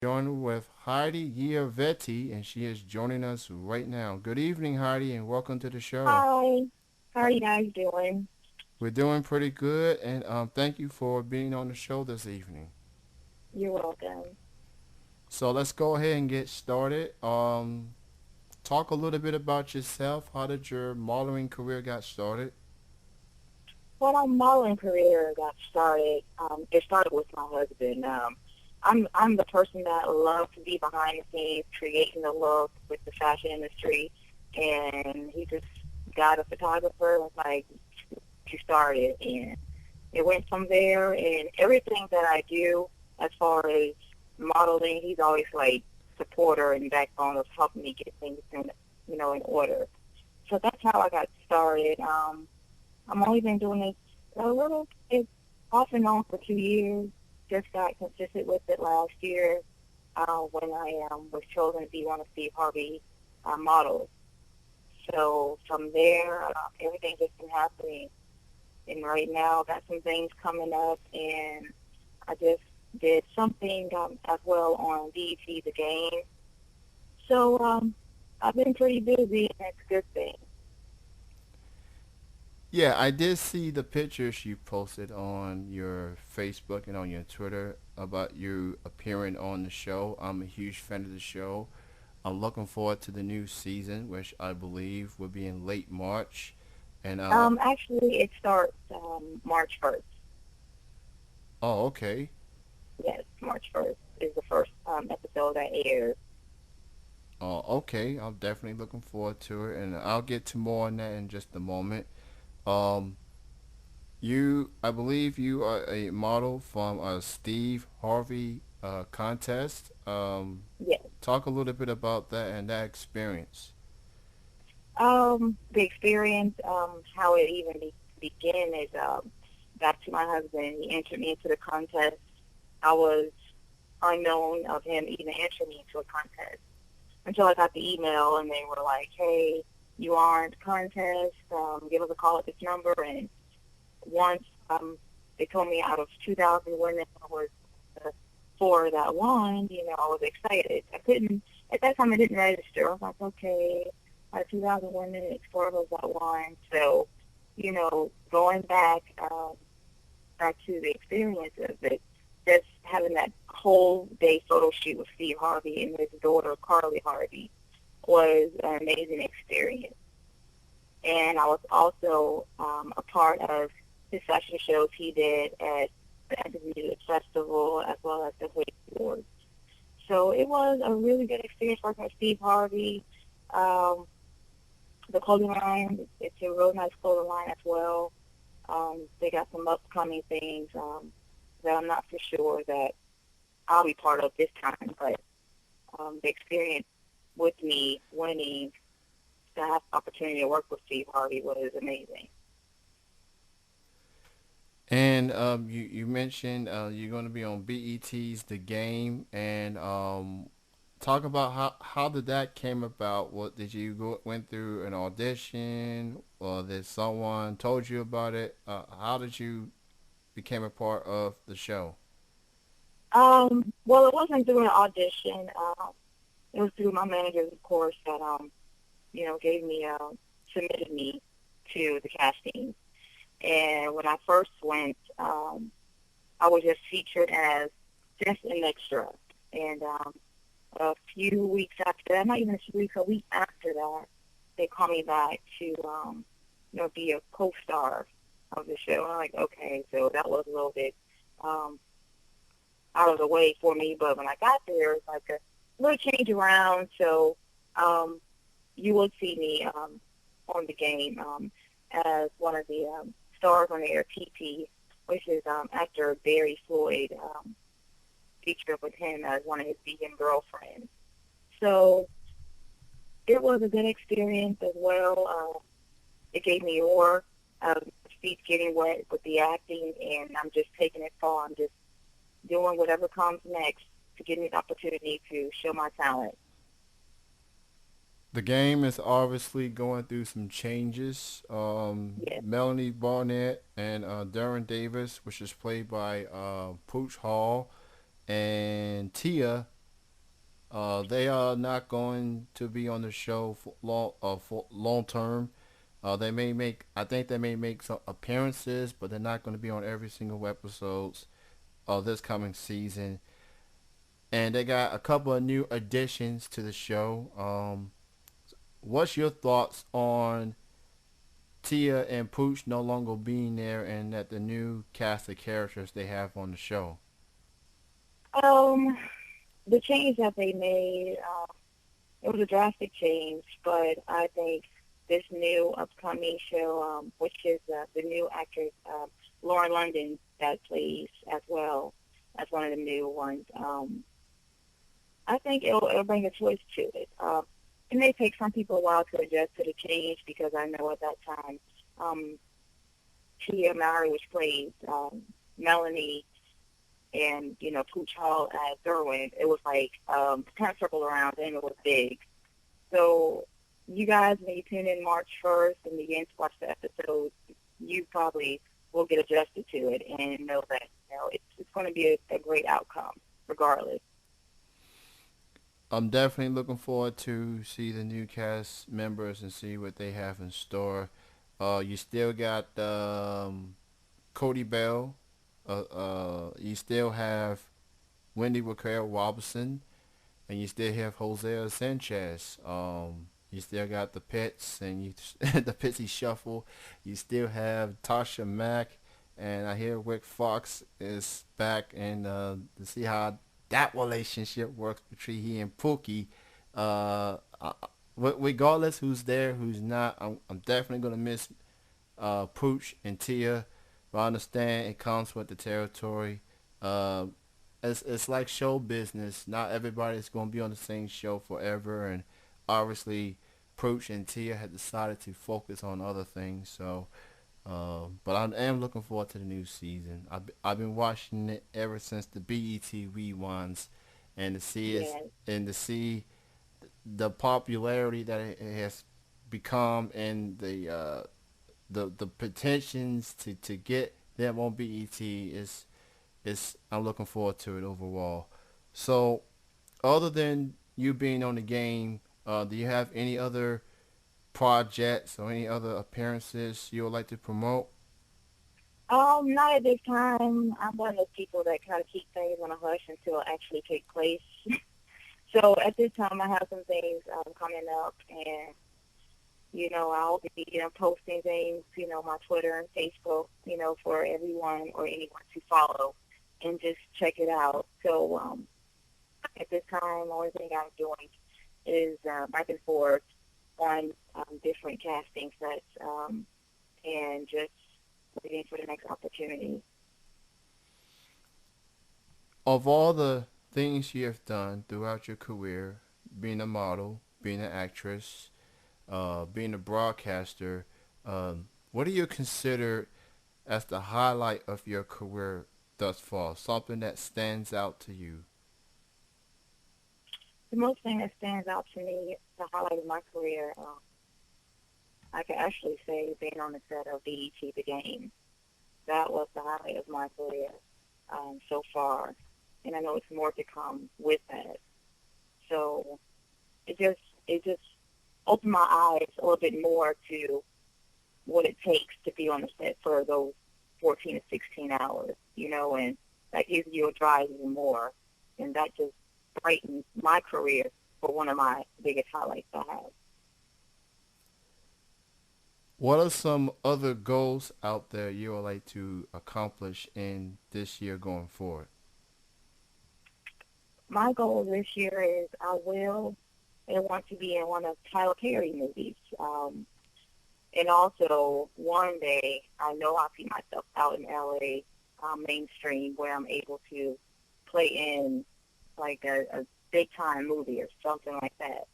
Joined with Hydie Yeavette, and she is joining us right now. Good evening, Hydie, and welcome to the show. Hi, how are you guys doing? We're doing pretty good, and thank you for being on the show this evening. You're welcome. So let's go ahead and get started. Talk a little bit about yourself. How did your modeling career got started? Well, my modeling career got started. It started with my husband. I'm the person that loves to be behind the scenes, creating the look with the fashion industry, and he just got a photographer and was like, "You started," and it went from there. And everything that I do, as far as modeling, he's always like supporter and backbone of helping me get things in order. So that's how I got started. I'm only been doing this a little bit off and on for 2 years. Just got consistent with it last year when I was chosen to be one of Steve Harvey models. So from there, everything just been happening. And right now, got some things coming up, and I just did something as well on BET The Game. So I've been pretty busy, and it's a good thing. Yeah, I did see the pictures you posted on your Facebook and on your Twitter about you appearing on the show. I'm a huge fan of the show. I'm looking forward to the new season, which I believe will be in late March. And Actually, it starts March 1st. oh, okay. Yes, March 1st is the first episode that airs. Oh, okay. I'm definitely looking forward to it, and I'll get to more on that in just a moment. Um, I believe you are a model from a Steve Harvey contest. Yes. Talk a little bit about that and that experience. The experience, how it even began is back to my husband. He entered me into the contest. I was unknown of him even entering me into a contest until I got the email and they were like, "Hey, you are in the contest. Give us a call at this number." And once they told me out of 2,000 women I was the four that won, I was excited. I couldn't, at that time I didn't register. I was like, okay, out of 2,000 women, it's four of us that won. So, going back to the experience of it, just having that whole day photo shoot with Steve Harvey and his daughter, Carly Harvey, was an amazing experience. And I was also a part of his fashion shows he did at the End of Music Festival as well as the Hood Awards. So it was a really good experience working with Steve Harvey. Um, the clothing line, it's a real nice clothing line as well. They got some upcoming things that I'm not for sure that I'll be part of this time, but the experience with me winning to have the opportunity to work with Steve Harvey was amazing. And you mentioned you're going to be on BET's The Game, and talk about how did that came about. What did you went through an audition, or did someone told you about it? How did you became a part of the show? Well, it wasn't through an audition. It was through my managers, of course, that gave me submitted me to the casting. And when I first went, I was just featured as just an extra. And a few weeks after that, not even a few weeks, a week after that, they called me back to, be a co-star of the show. And I'm like, okay, so that was a little bit um, out of the way for me. But when I got there, it was like a little change around. So you will see me on the game as one of the stars on there, TT, which is actor Barry Floyd, featured with him as one of his vegan girlfriends. So it was a good experience as well. It gave me more feet getting wet with the acting, and I'm just taking it far. I'm just doing whatever comes next to give me the opportunity to show my talent. The game is obviously going through some changes. Yes. Melanie Barnett and Darren Davis, which is played by Pooch Hall, and Tia. They are not going to be on the show for long term. They may make, I think they may make some appearances, but they're not going to be on every single episodes of this coming season. And they got a couple of new additions to the show. What's your thoughts on Tia and Pooch no longer being there, and that the new cast of characters they have on the show? Um, the change that they made, it was a drastic change, but I think this new upcoming show, which is the new actress Lauren London that plays as well as one of the new ones, I think it'll bring a twist to it. It may take some people a while to adjust to the change because I know at that time um, Tia Mowry, which plays Melanie, and Pooch Hall as Derwin, it was like kind of circle around and it was big. So you guys, when you tune in March 1st and begin to watch the episodes, you probably will get adjusted to it and know that it's going to be a great outcome regardless. I'm definitely looking forward to see the new cast members and see what they have in store. You still got Cody Bell. You still have Wendy Raquel Robinson, and you still have Hosea Sanchez. You still got the Pits and you the Pitsy Shuffle. You still have Tasha Mack, and I hear Rick Fox is back, and to see how that relationship works between he and Pookie. I, regardless who's there, who's not, I'm definitely gonna miss Pooch and Tia. But I understand it comes with the territory. Uh, it's like show business. Not everybody's gonna be on the same show forever, and obviously, Pooch and Tia had decided to focus on other things. So, but I am looking forward to the new season. I've been watching it ever since the BET reruns, and to see it Yes. and to see the popularity that it has become, and the pretensions to get them on BET is I'm looking forward to it overall. So, other than you being on the game, do you have any other projects or any other appearances you would like to promote? Not at this time. I'm one of those people that kind of keep things on a hush until it actually take place. So at this time, I have some things coming up, and I'll be posting things, my Twitter and Facebook, for everyone or anyone to follow and just check it out. So at this time, the only thing I'm doing is back and forth on different casting sets and just waiting for the next opportunity. Of all the things you have done throughout your career, being a model, being an actress, being a broadcaster, what do you consider as the highlight of your career thus far? Something that stands out to you? The most thing that stands out to me, the highlight of my career, I can actually say being on the set of BET The Game. That was the highlight of my career so far, and I know it's more to come with that. So it just opened my eyes a little bit more to what it takes to be on the set for those 14 to 16 hours, and that gives you a drive even more, and that just brightened my career for one of my biggest highlights I have. What are some other goals out there you would like to accomplish in this year going forward? My goal this year is I want to be in one of Tyler Perry movies. And also, one day, I know I'll see myself out in LA, mainstream, where I'm able to play in like a big time movie or something like that.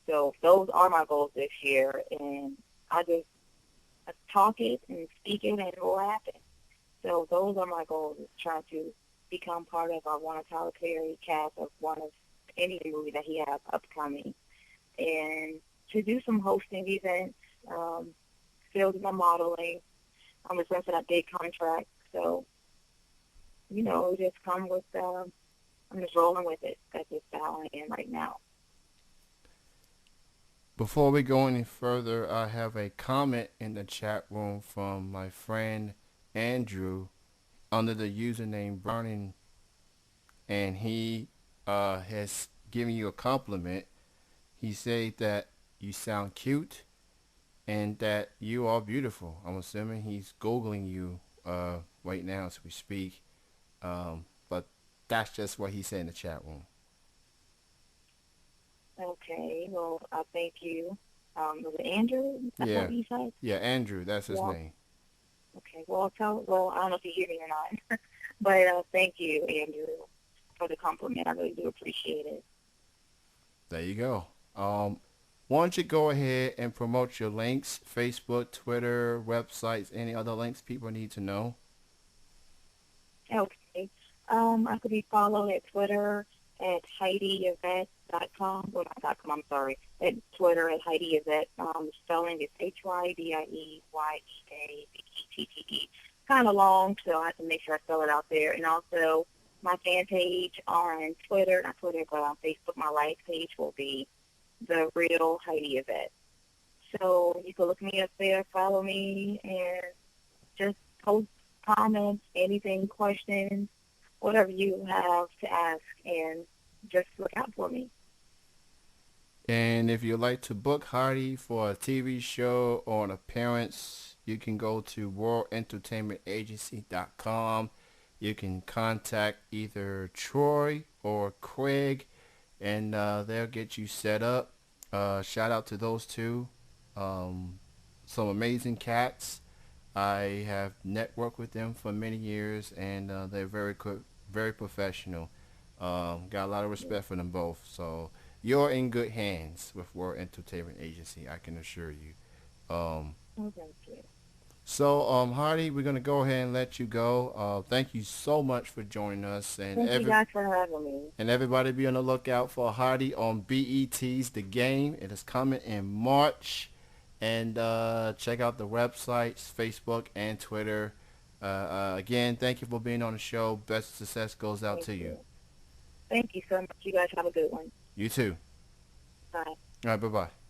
So those are my goals this year, and I just talk it and speak it, and it will happen. So those are my goals: is trying to become part of one of Tyler Perry cast of one of any movie that he has upcoming, and to do some hosting events, still do my modeling. I'm just for that big contract, so it just come with I'm just rolling with it. That's just how I am right now. Before we go any further, I have a comment in the chat room from my friend Andrew under the username Browning, and he has given you a compliment. He said that you sound cute and that you are beautiful. I'm assuming he's Googling you right now as we speak. But that's just what he said in the chat room. Okay, well, I thank you. Was it Andrew? That's Yeah. what you said? Yeah, Andrew, that's his Well, name. okay. Well, I don't know if you hear me or not, but thank you, Andrew, for the compliment. I really do appreciate it. There you go. Why don't you go ahead and promote your links, Facebook, Twitter, websites, any other links people need to know? Okay. I could be followed at Twitter at HydieYeavette.com. Well, not .com, I'm sorry. At Twitter at Hydie Yeavette. The spelling is HYDIEYEAVETTE. Kind of long, so I have to make sure I spell it out there. And also, my fan page on Twitter, not Twitter, but on Facebook, my life page will be The Real Hydie Yeavette. So you can look me up there, follow me, and just post comments, anything, questions, whatever you have to ask, and just look out for me. And if you'd like to book Hydie for a TV show or an appearance, you can go to worldentertainmentagency.com. You can contact either Troy or Craig, and they'll get you set up. Shout out to those two. Some amazing cats. I have networked with them for many years, and they're very good, very professional. Got a lot of respect for them both. So you're in good hands with World Entertainment Agency, I can assure you. Um, Oh, thank you. Hardy, we're gonna go ahead and let you go. Thank you so much for joining us, Thank you guys for having me. and everybody be on the lookout for Hardy on BET's The Game. It is coming in March, and check out the websites, Facebook and Twitter. Again, thank you for being on the show. Best success goes out Thank to you. you. Thank you so much. You guys have a good one. You too. Bye. All right, bye bye.